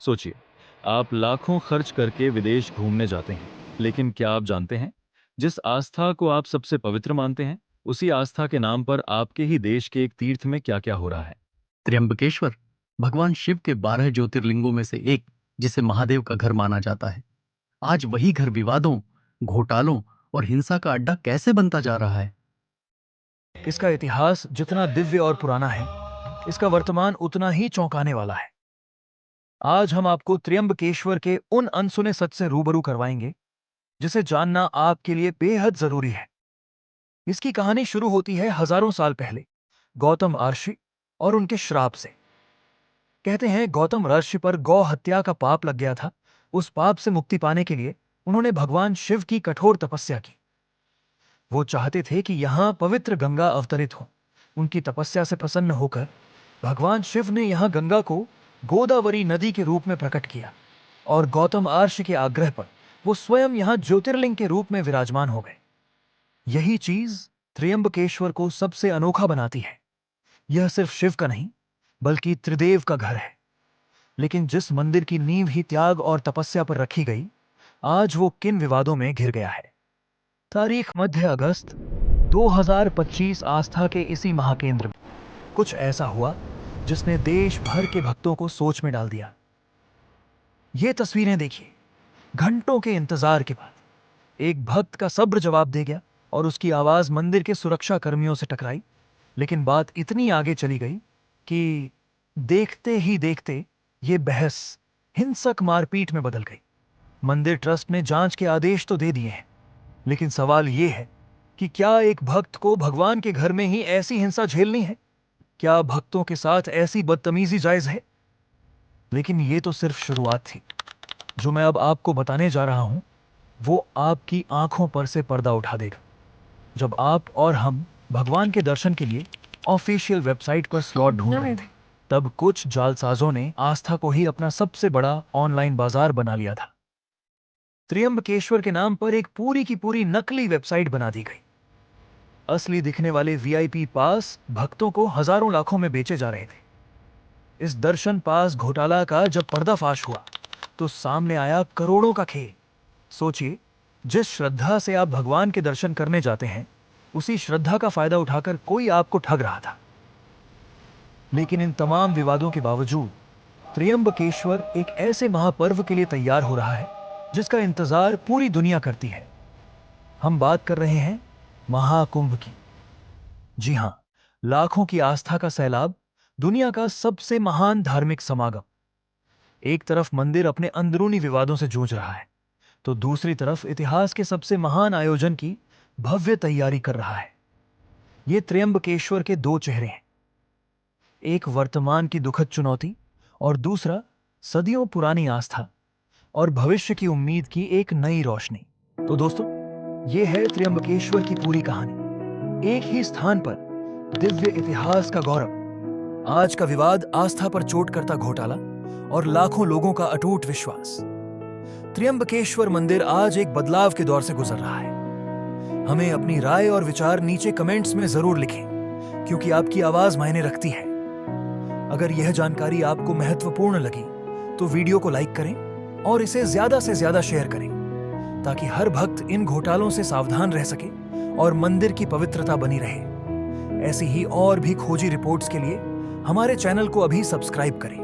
सोचिए, आप लाखों खर्च करके विदेश घूमने जाते हैं, लेकिन क्या आप जानते हैं, जिस आस्था को आप सबसे पवित्र मानते हैं, उसी आस्था के नाम पर आपके ही देश के एक तीर्थ में क्या-क्या हो रहा है। त्र्यंबकेश्वर भगवान शिव के 12 ज्योतिर्लिंगों में से एक, जिसे महादेव का घर माना जाता है। आज वही घर विवादों, घोटालों और हिंसा का अड्डा कैसे बनता जा रहा है? इसका इतिहास जितना दिव्य और पुराना है, इसका वर्तमान उतना ही चौंकाने वाला है। आज हम आपको त्र्यंबकेश्वर के उन अनसुने सच से रूबरू करवाएंगे, जिसे जानना आपके लिए बेहद जरूरी है। इसकी कहानी शुरू होती है हजारों साल पहले, गौतम ऋषि और उनके श्राप से। कहते हैं गौतम ऋषि पर गौ हत्या का पाप लग गया था। उस पाप से मुक्ति पाने के लिए उन्होंने भगवान शिव की कठोर तपस्या की। वो चाहते थे कि यहां पवित्र गंगा अवतरित हो। उनकी तपस्या से प्रसन्न होकर भगवान शिव ने यहां गंगा को गोदावरी नदी के रूप में प्रकट किया और गौतम ऋषि के आग्रह पर वो स्वयं यहां ज्योतिर्लिंग के रूप में विराजमान हो गए। यही चीज त्र्यंबकेश्वर को सबसे अनोखा बनाती है। यह सिर्फ शिव का नहीं, बल्कि त्रिदेव का घर है। लेकिन जिस मंदिर की नींव ही त्याग और तपस्या पर रखी गई, आज वो किन विवादों में घिर गया है। तारीख मध्य अगस्त 2025। आस्था के इसी महाकेंद्र में कुछ ऐसा हुआ जिसने देश भर के भक्तों को सोच में डाल दिया। ये तस्वीरें देखिए। घंटों के इंतजार के बाद एक भक्त का सब्र जवाब दे गया और उसकी आवाज मंदिर के सुरक्षा कर्मियों से टकराई। लेकिन बात इतनी आगे चली गई कि देखते ही देखते ये बहस हिंसक मारपीट में बदल गई। मंदिर ट्रस्ट ने जांच के आदेश तो दे दिए हैं, लेकिन सवाल ये है कि क्या एक भक्त को भगवान के घर में ही ऐसी हिंसा झेलनी है? क्या भक्तों के साथ ऐसी बदतमीजी जायज है? लेकिन ये तो सिर्फ शुरुआत थी। जो मैं अब आपको बताने जा रहा हूं, वो आपकी आंखों पर से पर्दा उठा देगा। जब आप और हम भगवान के दर्शन के लिए ऑफिशियल वेबसाइट पर स्लॉट ढूंढ रहे थे, तब कुछ जालसाजों ने आस्था को ही अपना सबसे बड़ा ऑनलाइन बाजार बना लिया था। त्र्यंबकेश्वर के नाम पर एक पूरी की पूरी नकली वेबसाइट बना दी गई। असली दिखने वाले वीआईपी पास भक्तों को हजारों लाखों में बेचे जा रहे थे। इस दर्शन पास घोटाला का जब पर्दाफाश हुआ, तो सामने आया करोड़ों का खेल। सोचिए, जिस श्रद्धा से आप भगवान के दर्शन करने जाते हैं, उसी श्रद्धा का फायदा उठाकर कोई आपको ठग रहा था। लेकिन इन तमाम विवादों के बावजूद त्र्यंबकेश्वर एक ऐसे महापर्व के लिए तैयार हो रहा है जिसका इंतजार पूरी दुनिया करती है। हम बात कर रहे हैं महाकुंभ की। जी हां, लाखों की आस्था का सैलाब, दुनिया का सबसे महान धार्मिक समागम। एक तरफ मंदिर अपने अंदरूनी विवादों से जूझ रहा है, तो दूसरी तरफ इतिहास के सबसे महान आयोजन की भव्य तैयारी कर रहा है। ये त्र्यंबकेश्वर के दो चेहरे हैं, एक वर्तमान की दुखद चुनौती और दूसरा सदियों पुरानी आस्था और भविष्य की उम्मीद की एक नई रोशनी। तो दोस्तों, ये है त्र्यंबकेश्वर की पूरी कहानी। एक ही स्थान पर दिव्य इतिहास का गौरव। आज का विवाद, आस्था पर चोट करता घोटाला और लाखों लोगों का अटूट विश्वास। त्र्यंबकेश्वर मंदिर आज एक बदलाव के दौर से गुजर रहा है। हमें अपनी राय और विचार नीचे कमेंट्स में जरूर लिखें, क्योंकि आपकी आवाज मायने रखती है। अगर यह जानकारी आपको महत्वपूर्ण लगी, तो वीडियो को लाइक करें और इसे ज्यादा से ज्यादा शेयर करें, ताकि हर भक्त इन घोटालों से सावधान रह सके और मंदिर की पवित्रता बनी रहे। ऐसी ही और भी खोजी रिपोर्ट्स के लिए हमारे चैनल को अभी सब्सक्राइब करें।